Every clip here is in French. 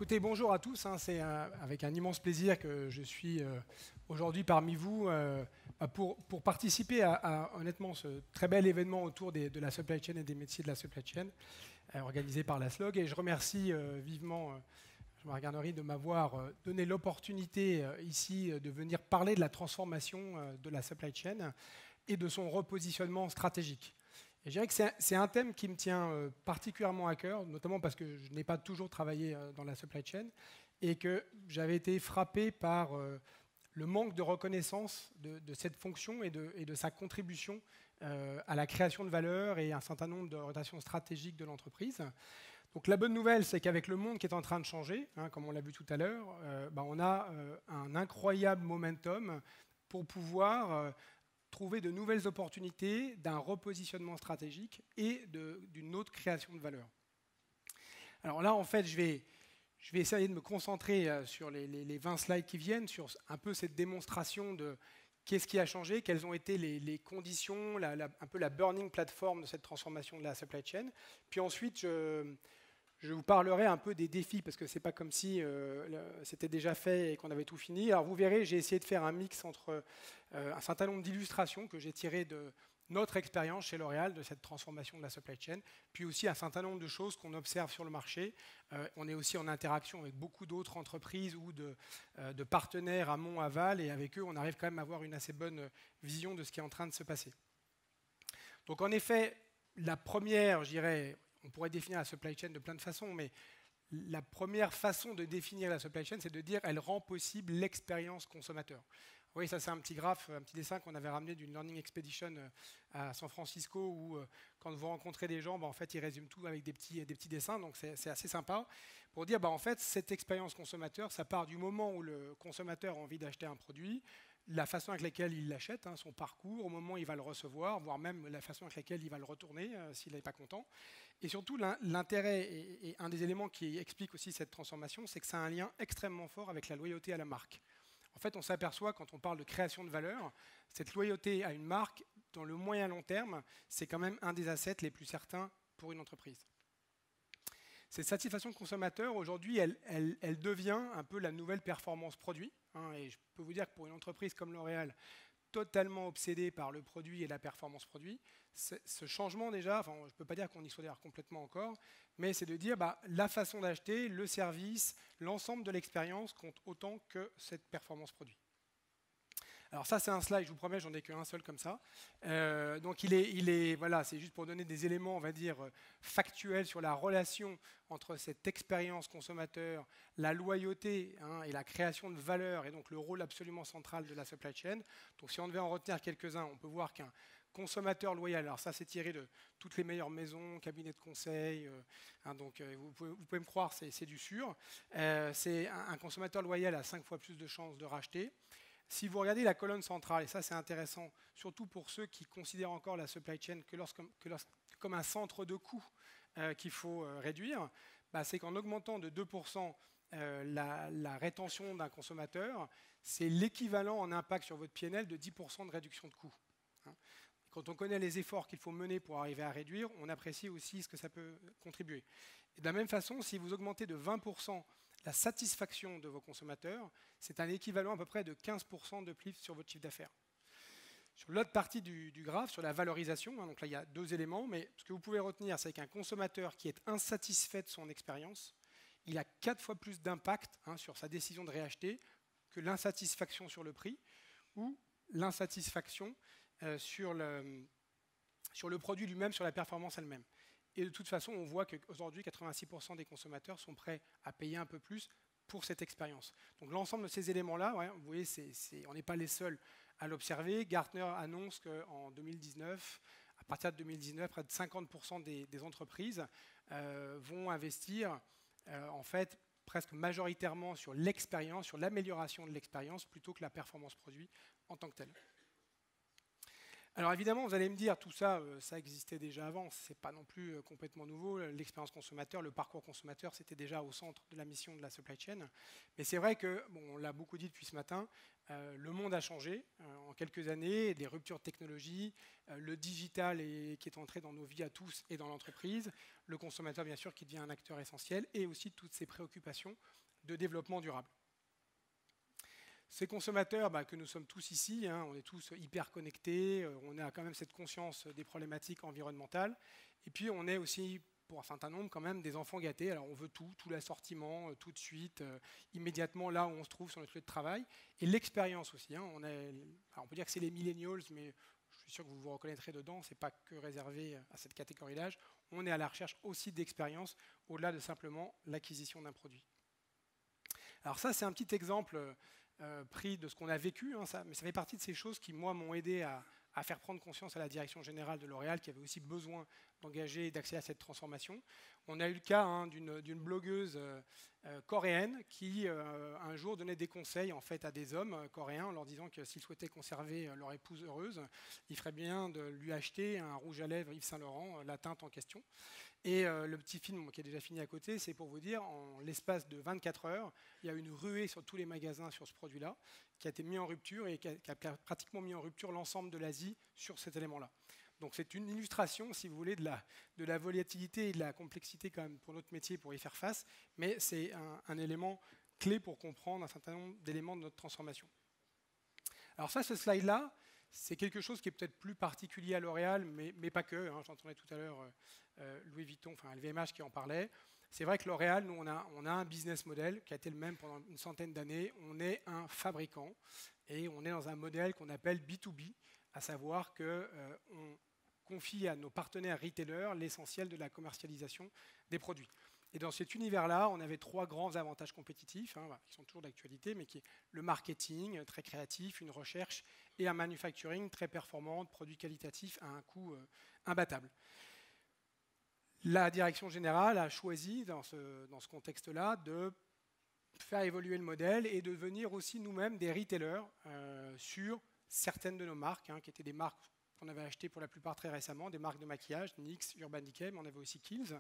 Écoutez, bonjour à tous. C'est avec un immense plaisir que je suis aujourd'hui parmi vous pour participer à, honnêtement, ce très bel événement autour de la supply chain et des métiers de la supply chain organisé par la SLOG. Et je remercie vivement Jean-Marc Garnery de m'avoir donné l'opportunité ici de venir parler de la transformation de la supply chain et de son repositionnement stratégique. Et je dirais que c'est un thème qui me tient particulièrement à cœur, notamment parce que je n'ai pas toujours travaillé dans la supply chain et que j'avais été frappé par le manque de reconnaissance de cette fonction et de sa contribution à la création de valeur et un certain nombre d'orientations stratégiques de l'entreprise. Donc la bonne nouvelle, c'est qu'avec le monde qui est en train de changer, comme on l'a vu tout à l'heure, on a un incroyable momentum pour pouvoir trouver de nouvelles opportunités d'un repositionnement stratégique et d'une autre création de valeur. Alors là, en fait, je vais essayer de me concentrer sur les 20 slides qui viennent, sur un peu cette démonstration de qu'est-ce qui a changé, quelles ont été les conditions, un peu la burning platform de cette transformation de la supply chain. Puis ensuite, je vous parlerai un peu des défis, parce que ce n'est pas comme si c'était déjà fait et qu'on avait tout fini. Alors vous verrez, j'ai essayé de faire un mix entre un certain nombre d'illustrations que j'ai tirées de notre expérience chez L'Oréal, de cette transformation de la supply chain, puis aussi un certain nombre de choses qu'on observe sur le marché. On est aussi en interaction avec beaucoup d'autres entreprises ou de partenaires amont, aval, et avec eux, on arrive quand même à avoir une assez bonne vision de ce qui est en train de se passer. Donc en effet, la première, je dirais, on pourrait définir la supply chain de plein de façons, mais la première façon de définir la supply chain, c'est de dire qu'elle rend possible l'expérience consommateur. Oui, ça c'est un petit graphe, un petit dessin qu'on avait ramené d'une Learning Expedition à San Francisco où quand vous rencontrez des gens, en fait, ils résument tout avec des petits dessins, donc c'est assez sympa pour dire en fait, cette expérience consommateur, ça part du moment où le consommateur a envie d'acheter un produit, la façon avec laquelle il l'achète, son parcours, au moment où il va le recevoir, voire même la façon avec laquelle il va le retourner s'il n'est pas content. Et surtout, l'intérêt et un des éléments qui explique aussi cette transformation, c'est que ça a un lien extrêmement fort avec la loyauté à la marque. En fait, on s'aperçoit quand on parle de création de valeur, cette loyauté à une marque, dans le moyen long terme, c'est quand même un des assets les plus certains pour une entreprise. Cette satisfaction consommateur, aujourd'hui, elle devient un peu la nouvelle performance produit. Et je peux vous dire que pour une entreprise comme L'Oréal, totalement obsédée par le produit et la performance produit, ce changement déjà, je ne peux pas dire qu'on y soit d'ailleurs complètement encore, mais c'est de dire la façon d'acheter, le service, l'ensemble de l'expérience compte autant que cette performance produit. Alors ça, c'est un slide, je vous promets, j'en ai qu'un seul comme ça. Donc voilà, c'est juste pour donner des éléments, on va dire, factuels sur la relation entre cette expérience consommateur, la loyauté et la création de valeur, et donc le rôle absolument central de la supply chain. Donc si on devait en retenir quelques-uns, on peut voir qu'un consommateur loyal, alors ça c'est tiré de toutes les meilleures maisons, cabinets de conseil, donc vous pouvez me croire, c'est du sûr. C'est un consommateur loyal a 5 fois plus de chances de racheter. Si vous regardez la colonne centrale, et ça c'est intéressant, surtout pour ceux qui considèrent encore la supply chain comme un centre de coût qu'il faut réduire, c'est qu'en augmentant de 2% la rétention d'un consommateur, c'est l'équivalent en impact sur votre PNL de 10% de réduction de coût. Quand on connaît les efforts qu'il faut mener pour arriver à réduire, on apprécie aussi ce que ça peut contribuer. Et de la même façon, si vous augmentez de 20% la satisfaction de vos consommateurs, c'est un équivalent à peu près de 15% de uplift sur votre chiffre d'affaires. Sur l'autre partie du graphe, sur la valorisation, donc là il y a 2 éléments, mais ce que vous pouvez retenir, c'est qu'un consommateur qui est insatisfait de son expérience, il a 4 fois plus d'impact sur sa décision de réacheter que l'insatisfaction sur le prix ou l'insatisfaction sur le produit lui-même, sur la performance elle-même. Et de toute façon, on voit qu'aujourd'hui, 86% des consommateurs sont prêts à payer un peu plus pour cette expérience. Donc l'ensemble de ces éléments-là, vous voyez, on n'est pas les seuls à l'observer. Gartner annonce qu'en 2019, à partir de 2019, près de 50% des entreprises vont investir en fait presque majoritairement sur l'expérience, sur l'amélioration de l'expérience, plutôt que la performance produit en tant que telle. Alors évidemment, vous allez me dire, tout ça, ça existait déjà avant, ce n'est pas non plus complètement nouveau. L'expérience consommateur, le parcours consommateur, c'était déjà au centre de la mission de la supply chain. Mais c'est vrai que, bon, on l'a beaucoup dit depuis ce matin, le monde a changé en quelques années, des ruptures de technologie, le digital qui est entré dans nos vies à tous et dans l'entreprise, le consommateur bien sûr qui devient un acteur essentiel, et aussi toutes ces préoccupations de développement durable. Ces consommateurs que nous sommes tous ici, on est tous hyper connectés, on a quand même cette conscience des problématiques environnementales, et puis on est aussi, pour un certain nombre, quand même des enfants gâtés. Alors on veut tout l'assortiment, tout de suite, immédiatement là où on se trouve sur notre lieu de travail, et l'expérience aussi. On peut dire que c'est les millennials, mais je suis sûr que vous vous reconnaîtrez dedans, ce n'est pas que réservé à cette catégorie d'âge. On est à la recherche aussi d'expérience, au-delà de simplement l'acquisition d'un produit. Alors ça, c'est un petit exemple pris de ce qu'on a vécu, mais ça fait partie de ces choses qui, moi, m'ont aidé à faire prendre conscience à la direction générale de L'Oréal qui avait aussi besoin d'engager et d'accéder à cette transformation. On a eu le cas d'une blogueuse coréenne qui, un jour, donnait des conseils en fait, à des hommes coréens en leur disant que s'ils souhaitaient conserver leur épouse heureuse, il ferait bien de lui acheter un rouge à lèvres Yves Saint Laurent, la teinte en question. Et le petit film qui est déjà fini à côté, c'est pour vous dire, en l'espace de 24 heures, il y a eu une ruée sur tous les magasins sur ce produit-là, qui a été mis en rupture et qui a pratiquement mis en rupture l'ensemble de l'Asie sur cet élément-là. Donc c'est une illustration, si vous voulez, de la volatilité et de la complexité quand même pour notre métier pour y faire face, mais c'est un élément clé pour comprendre un certain nombre d'éléments de notre transformation. Alors ça, ce slide-là, c'est quelque chose qui est peut-être plus particulier à L'Oréal, mais pas que. J'entendais tout à l'heure Louis Vuitton, enfin LVMH qui en parlait. C'est vrai que L'Oréal, nous, on a un business model qui a été le même pendant une centaine d'années. On est un fabricant et on est dans un modèle qu'on appelle B2B, à savoir qu'on confie à nos partenaires retailers l'essentiel de la commercialisation des produits. Et dans cet univers-là, on avait 3 grands avantages compétitifs, qui sont toujours d'actualité, mais qui est le marketing, très créatif, une recherche, et un manufacturing très performant, de produits qualitatifs à un coût imbattable. La direction générale a choisi, dans ce contexte-là, de faire évoluer le modèle et de devenir aussi nous-mêmes des retailers sur certaines de nos marques, qui étaient des marques qu'on avait achetées pour la plupart très récemment, des marques de maquillage, NYX, Urban Decay, mais on avait aussi Kiehl's.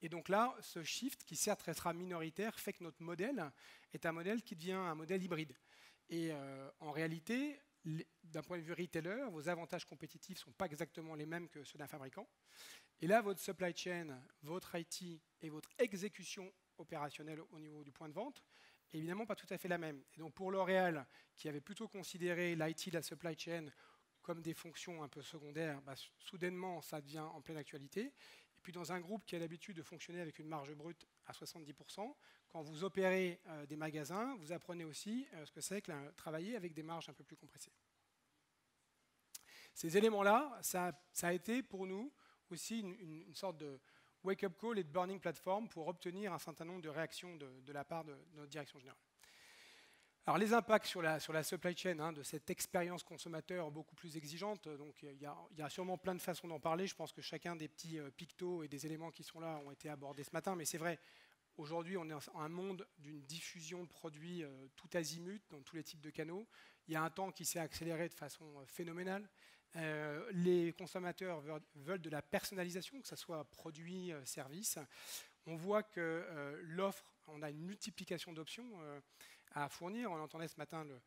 Et donc là, ce shift, qui certes restera minoritaire, fait que notre modèle est un modèle qui devient un modèle hybride. Et en réalité, d'un point de vue retailer, vos avantages compétitifs ne sont pas exactement les mêmes que ceux d'un fabricant. Et là, votre supply chain, votre IT et votre exécution opérationnelle au niveau du point de vente, est évidemment pas tout à fait la même. Et donc pour L'Oréal, qui avait plutôt considéré l'IT, la supply chain, comme des fonctions un peu secondaires, soudainement, ça devient en pleine actualité. Et puis dans un groupe qui a l'habitude de fonctionner avec une marge brute à 70%, quand vous opérez des magasins, vous apprenez aussi ce que c'est que travailler avec des marges un peu plus compressées. Ces éléments-là, ça a été pour nous aussi une sorte de wake-up call et de burning platform pour obtenir un certain nombre de réactions de la part de notre direction générale. Alors les impacts sur la supply chain de cette expérience consommateur beaucoup plus exigeante, donc il y a sûrement plein de façons d'en parler. Je pense que chacun des petits pictos et des éléments qui sont là ont été abordés ce matin, mais c'est vrai, aujourd'hui on est dans un monde d'une diffusion de produits tout azimut, dans tous les types de canaux. Il y a un temps qui s'est accéléré de façon phénoménale. Les consommateurs veulent de la personnalisation, que ce soit produits, services. On voit que l'offre, on a une multiplication d'options à fournir. On entendait ce matin le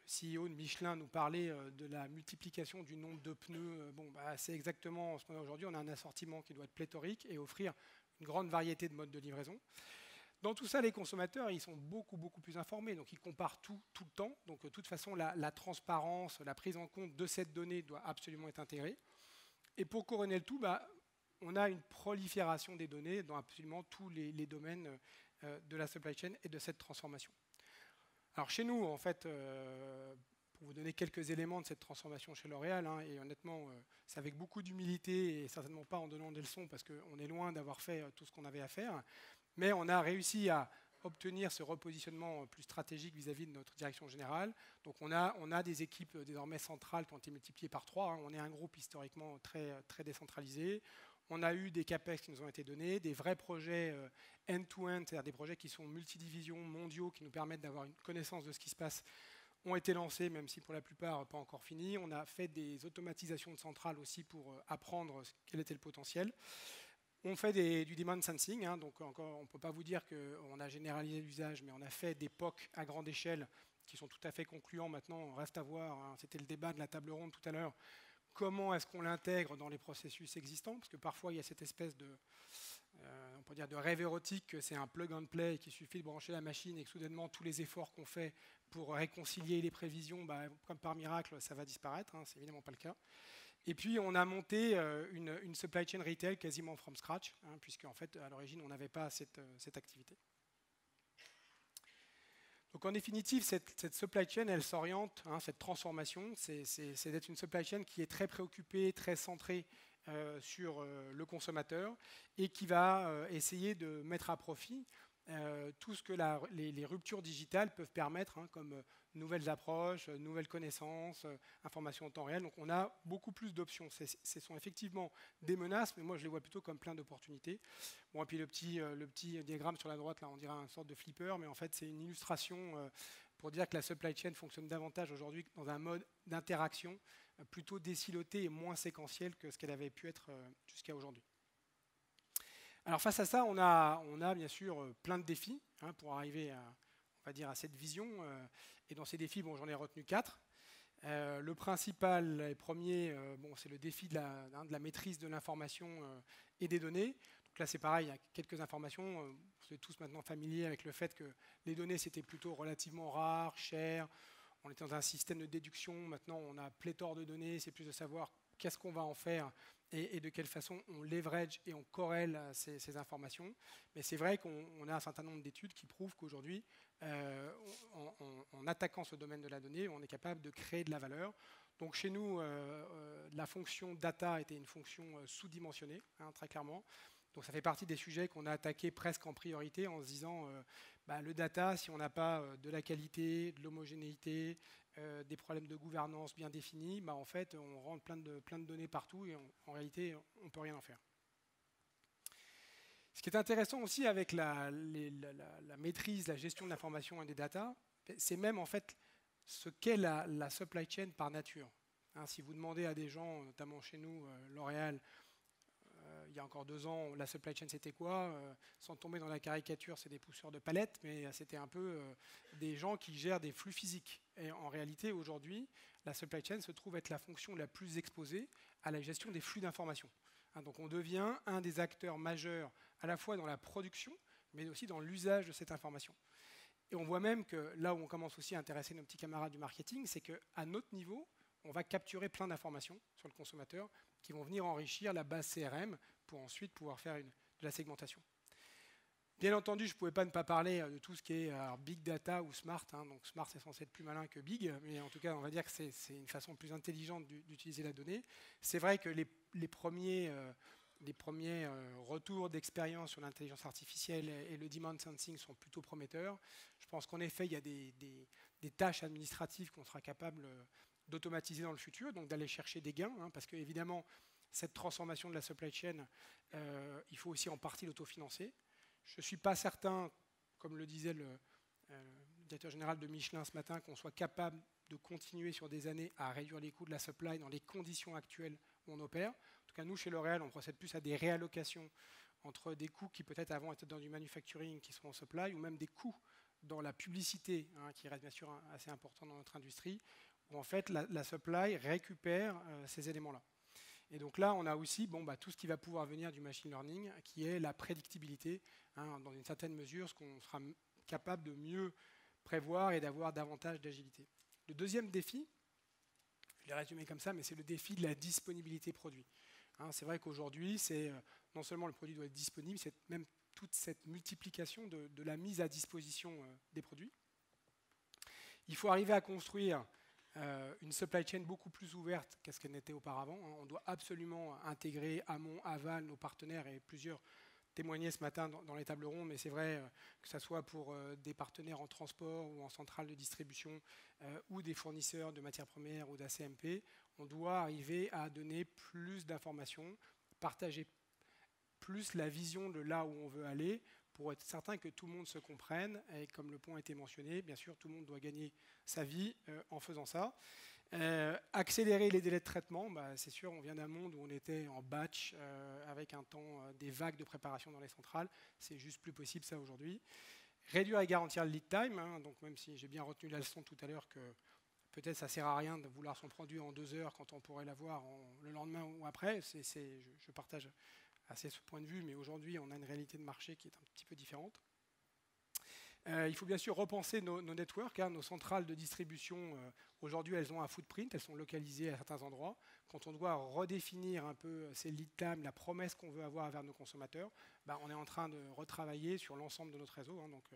CEO de Michelin nous parler de la multiplication du nombre de pneus. C'est exactement ce qu'on a aujourd'hui. On a un assortiment qui doit être pléthorique et offrir une grande variété de modes de livraison. Dans tout ça, les consommateurs, ils sont beaucoup plus informés, donc ils comparent tout le temps. Donc de toute façon, la transparence, la prise en compte de cette donnée doit absolument être intégrée. Et pour couronner le tout, on a une prolifération des données dans absolument tous les domaines de la supply chain et de cette transformation. Alors chez nous, en fait, pour vous donner quelques éléments de cette transformation chez L'Oréal, et honnêtement, c'est avec beaucoup d'humilité et certainement pas en donnant des leçons parce qu'on est loin d'avoir fait tout ce qu'on avait à faire, mais on a réussi à obtenir ce repositionnement plus stratégique vis-à-vis de notre direction générale. Donc on a des équipes désormais centrales qui ont été multipliées par 3. On est un groupe historiquement très décentralisé. On a eu des CAPEX qui nous ont été donnés, des vrais projets end-to-end, c'est-à-dire des projets qui sont multidivisions, mondiaux, qui nous permettent d'avoir une connaissance de ce qui se passe ont été lancés, même si pour la plupart pas encore finis. On a fait des automatisations de centrales aussi pour apprendre quel était le potentiel. On fait du demand sensing, hein, donc encore, on ne peut pas vous dire qu'on a généralisé l'usage, mais on a fait des POC à grande échelle qui sont tout à fait concluants maintenant. On reste à voir, hein, c'était le débat de la table ronde tout à l'heure, comment est-ce qu'on l'intègre dans les processus existants, parce que parfois il y a cette espèce de, on peut dire de rêve érotique que c'est un plug and play, qu'il suffit de brancher la machine et que soudainement tous les efforts qu'on fait pour réconcilier les prévisions, comme par miracle, ça va disparaître, hein, c'est évidemment pas le cas. Et puis on a monté une supply chain retail quasiment from scratch, hein, puisque en fait à l'origine on n'avait pas cette activité. Donc en définitive, cette supply chain, elle s'oriente, hein, cette transformation, c'est d'être une supply chain qui est très préoccupée, très centrée sur le consommateur et qui va essayer de mettre à profit tout ce que les ruptures digitales peuvent permettre, hein, comme nouvelles approches, nouvelles connaissances, informations en temps réel. Donc on a beaucoup plus d'options. Ce sont effectivement des menaces, mais moi je les vois plutôt comme plein d'opportunités. Bon, et puis le petit diagramme sur la droite, là, on dirait une sorte de flipper, mais en fait c'est une illustration pour dire que la supply chain fonctionne davantage aujourd'hui dans un mode d'interaction plutôt désiloté et moins séquentiel que ce qu'elle avait pu être jusqu'à aujourd'hui. Alors face à ça, on a bien sûr plein de défis, hein, pour arriver à cette vision. Et dans ces défis, bon, j'en ai retenu 4. Le principal et premier, c'est le défi de la maîtrise de l'information et des données. Donc là, c'est pareil, il y a quelques informations. Vous êtes tous maintenant familiers avec le fait que les données, c'était plutôt relativement rare, cher. On était dans un système de déduction. Maintenant, on a pléthore de données. C'est plus de savoir qu'est-ce qu'on va en faire et de quelle façon on leverage et on corrèle ces informations. Mais c'est vrai qu'on a un certain nombre d'études qui prouvent qu'aujourd'hui, en attaquant ce domaine de la donnée, on est capable de créer de la valeur. Donc chez nous, la fonction data était une fonction sous-dimensionnée, hein, très clairement. Donc ça fait partie des sujets qu'on a attaqués presque en priorité en se disant le data, si on n'a pas de la qualité, de l'homogénéité, des problèmes de gouvernance bien définis, en fait on rentre plein de données partout et en réalité on ne peut rien en faire. Ce qui est intéressant aussi avec la maîtrise, la gestion de l'information et des data, c'est même en fait ce qu'est la supply chain par nature. Hein, si vous demandez à des gens, notamment chez nous, L'Oréal, il y a encore 2 ans, la supply chain c'était quoi? Sans tomber dans la caricature, c'est des pousseurs de palettes, mais c'était un peu des gens qui gèrent des flux physiques. Et en réalité, aujourd'hui, la supply chain se trouve être la fonction la plus exposée à la gestion des flux d'informations. Hein, donc on devient un des acteurs majeurs à la fois dans la production, mais aussi dans l'usage de cette information. Et on voit même que là où on commence aussi à intéresser nos petits camarades du marketing, c'est qu'à notre niveau, on va capturer plein d'informations sur le consommateur qui vont venir enrichir la base CRM pour ensuite pouvoir faire de la segmentation. Bien entendu, je ne pouvais pas ne pas parler de tout ce qui est big data ou smart. Hein. Donc smart, c'est censé être plus malin que big, mais en tout cas, on va dire que c'est une façon plus intelligente d'utiliser la donnée. C'est vrai que les premiers retours d'expérience sur l'intelligence artificielle et le demand sensing sont plutôt prometteurs. Je pense qu'en effet, il y a des tâches administratives qu'on sera capable d'automatiser dans le futur, donc d'aller chercher des gains, hein, parce que évidemment, cette transformation de la supply chain, il faut aussi en partie l'autofinancer. Je ne suis pas certain, comme le disait le directeur général de Michelin ce matin, qu'on soit capable de continuer sur des années à réduire les coûts de la supply dans les conditions actuelles où on opère. En tout cas, nous, chez L'Oréal, on procède plus à des réallocations entre des coûts qui peut-être avant étaient dans du manufacturing qui sont en supply, ou même des coûts dans la publicité, hein, qui reste bien sûr assez important dans notre industrie, où en fait la supply récupère ces éléments-là. Et donc là, on a aussi tout ce qui va pouvoir venir du machine learning, qui est la prédictibilité, hein, dans une certaine mesure, ce qu'on sera capable de mieux prévoir et d'avoir davantage d'agilité. Le deuxième défi, je l'ai résumé comme ça, mais c'est le défi de la disponibilité produit. Hein, c'est vrai qu'aujourd'hui, non seulement le produit doit être disponible, c'est même toute cette multiplication de la mise à disposition des produits. Il faut arriver à construire une supply chain beaucoup plus ouverte qu'est-ce qu'elle n'était auparavant. On doit absolument intégrer amont, aval, nos partenaires, et plusieurs témoignaient ce matin dans les tables rondes, mais c'est vrai que ce soit pour des partenaires en transport ou en centrale de distribution ou des fournisseurs de matières premières ou d'ACMP, on doit arriver à donner plus d'informations, partager plus la vision de là où on veut aller pour être certain que tout le monde se comprenne. Et comme le point a été mentionné, bien sûr, tout le monde doit gagner sa vie en faisant ça. Accélérer les délais de traitement, c'est sûr, on vient d'un monde où on était en batch avec un temps, des vagues de préparation dans les centrales. C'est juste plus possible ça aujourd'hui. Réduire et garantir le lead time, hein, donc même si j'ai bien retenu la leçon tout à l'heure que peut-être ça ne sert à rien de vouloir son produit en 2 heures quand on pourrait l'avoir le lendemain ou après. Je partage assez ce point de vue, mais aujourd'hui, on a une réalité de marché qui est un petit peu différente. Il faut bien sûr repenser nos networks, hein, nos centrales de distribution. Aujourd'hui, elles ont un footprint, elles sont localisées à certains endroits. Quand on doit redéfinir un peu ces lead time, la promesse qu'on veut avoir vers nos consommateurs, on est en train de retravailler sur l'ensemble de notre réseau. Hein. Donc,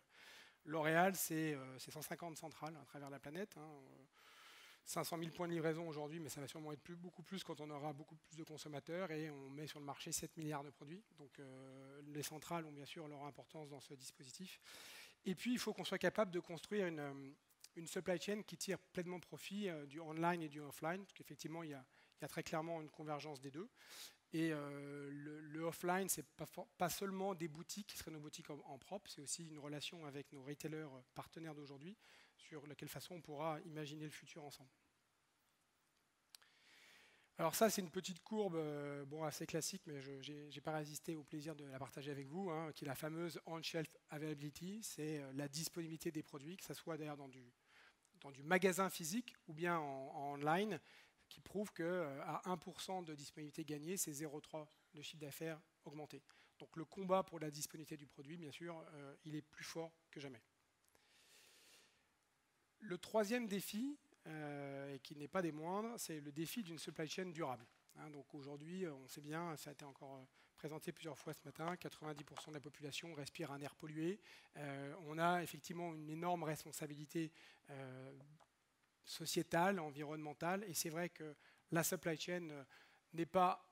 L'Oréal, c'est 150 centrales à travers la planète. Hein. 500 000 points de livraison aujourd'hui, mais ça va sûrement être beaucoup plus quand on aura beaucoup plus de consommateurs et on met sur le marché 7 milliards de produits. Donc les centrales ont bien sûr leur importance dans ce dispositif. Et puis il faut qu'on soit capable de construire une supply chain qui tire pleinement profit du online et du offline, parce qu'effectivement il y a très clairement une convergence des deux. Et le offline, ce n'est pas seulement des boutiques qui seraient nos boutiques en propre, c'est aussi une relation avec nos retailers partenaires d'aujourd'hui, sur quelle façon on pourra imaginer le futur ensemble. Alors ça, c'est une petite courbe assez classique, mais je n'ai pas résisté au plaisir de la partager avec vous, hein, qui est la fameuse on-shelf availability, c'est la disponibilité des produits, que ce soit d'ailleurs dans du magasin physique ou bien en online, qui prouve qu'à 1% de disponibilité gagnée, c'est 0,3 de chiffre d'affaires augmenté. Donc le combat pour la disponibilité du produit, bien sûr, il est plus fort que jamais. Le troisième défi, et qui n'est pas des moindres, c'est le défi d'une supply chain durable. Hein, donc aujourd'hui, on sait bien, ça a été encore présenté plusieurs fois ce matin, 90% de la population respire un air pollué. On a effectivement une énorme responsabilité sociétale, environnementale, et c'est vrai que la supply chain n'est pas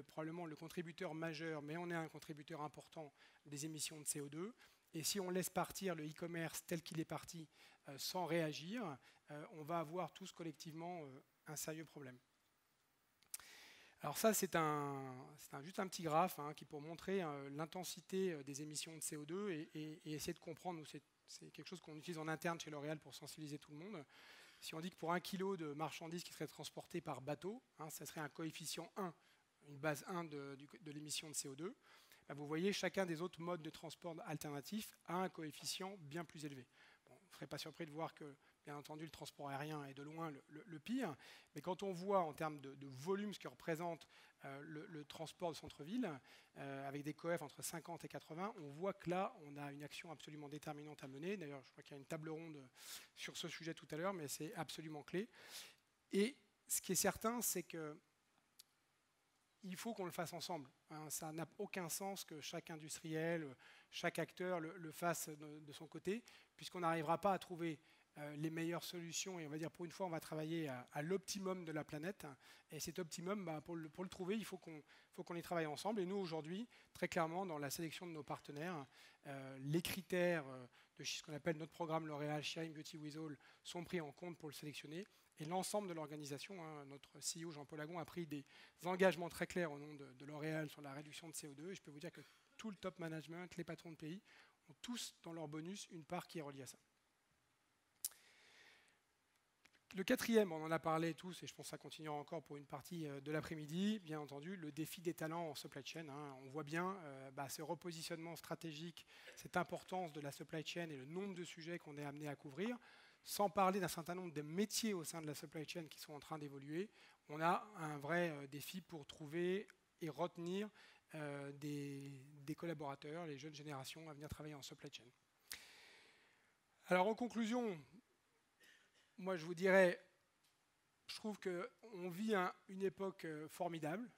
probablement le contributeur majeur, mais on est un contributeur important des émissions de CO2. Et si on laisse partir le e-commerce tel qu'il est parti sans réagir, on va avoir tous collectivement un sérieux problème. Alors ça, c'est juste un petit graphe hein, qui pour montrer l'intensité des émissions de CO2 et essayer de comprendre, c'est quelque chose qu'on utilise en interne chez L'Oréal pour sensibiliser tout le monde. Si on dit que pour 1 kg de marchandises qui serait transporté par bateau, hein, ça serait un coefficient 1, une base 1 de l'émission de CO2, vous voyez, chacun des autres modes de transport alternatifs a un coefficient bien plus élevé. Bon, vous ne serez pas surpris de voir que, bien entendu, le transport aérien est de loin le pire, mais quand on voit en termes de volume ce que représente le transport de centre-ville, avec des coefs entre 50 et 80, on voit que là, on a une action absolument déterminante à mener. D'ailleurs, je crois qu'il y a une table ronde sur ce sujet tout à l'heure, mais c'est absolument clé. Et ce qui est certain, c'est que il faut qu'on le fasse ensemble. Hein. Ça n'a aucun sens que chaque industriel, chaque acteur le fasse de son côté, puisqu'on n'arrivera pas à trouver les meilleures solutions. Et on va dire, pour une fois, on va travailler à l'optimum de la planète. Et cet optimum, pour le trouver, il faut qu'on y travaille ensemble. Et nous, aujourd'hui, très clairement, dans la sélection de nos partenaires, les critères de ce qu'on appelle notre programme L'Oréal Sharing Beauty with All sont pris en compte pour le sélectionner. Et l'ensemble de l'organisation, hein, notre CEO Jean-Paul Agon a pris des engagements très clairs au nom de L'Oréal sur la réduction de CO2. Et je peux vous dire que tout le top management, les patrons de pays, ont tous dans leur bonus une part qui est reliée à ça. Le quatrième, on en a parlé tous, et je pense que ça continuera encore pour une partie de l'après-midi, bien entendu, le défi des talents en supply chain. Hein. On voit bien ce repositionnement stratégique, cette importance de la supply chain et le nombre de sujets qu'on est amené à couvrir. Sans parler d'un certain nombre de métiers au sein de la supply chain qui sont en train d'évoluer, on a un vrai défi pour trouver et retenir des collaborateurs, les jeunes générations à venir travailler en supply chain. Alors en conclusion, moi je vous dirais, je trouve qu'on vit une époque formidable,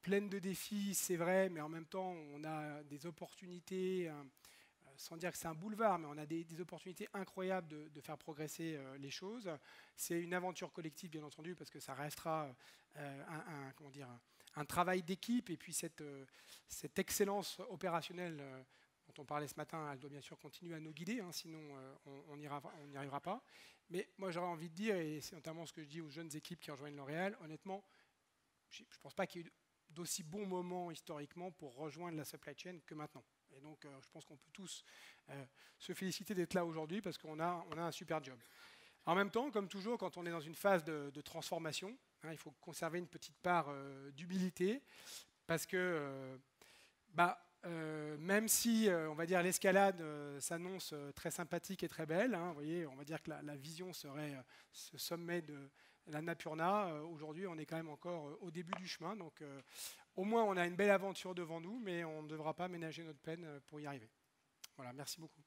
pleine de défis, c'est vrai, mais en même temps on a des opportunités, sans dire que c'est un boulevard, mais on a des opportunités incroyables de faire progresser les choses. C'est une aventure collective, bien entendu, parce que ça restera un travail d'équipe. Et puis cette excellence opérationnelle dont on parlait ce matin, elle doit bien sûr continuer à nous guider, hein, sinon on n'y arrivera pas. Mais moi, j'aurais envie de dire, et c'est notamment ce que je dis aux jeunes équipes qui rejoignent L'Oréal, honnêtement, je ne pense pas qu'il y ait d'aussi bons moments historiquement pour rejoindre la supply chain que maintenant. Et donc, je pense qu'on peut tous se féliciter d'être là aujourd'hui parce qu'on a un super job. En même temps, comme toujours, quand on est dans une phase de transformation, il faut conserver une petite part d'humilité parce que même si, on va dire, l'escalade s'annonce très sympathique et très belle, vous voyez, on va dire que la vision serait ce sommet de l'Annapurna. Aujourd'hui, on est quand même encore au début du chemin. Donc, au moins, on a une belle aventure devant nous, mais on ne devra pas ménager notre peine pour y arriver. Voilà, merci beaucoup.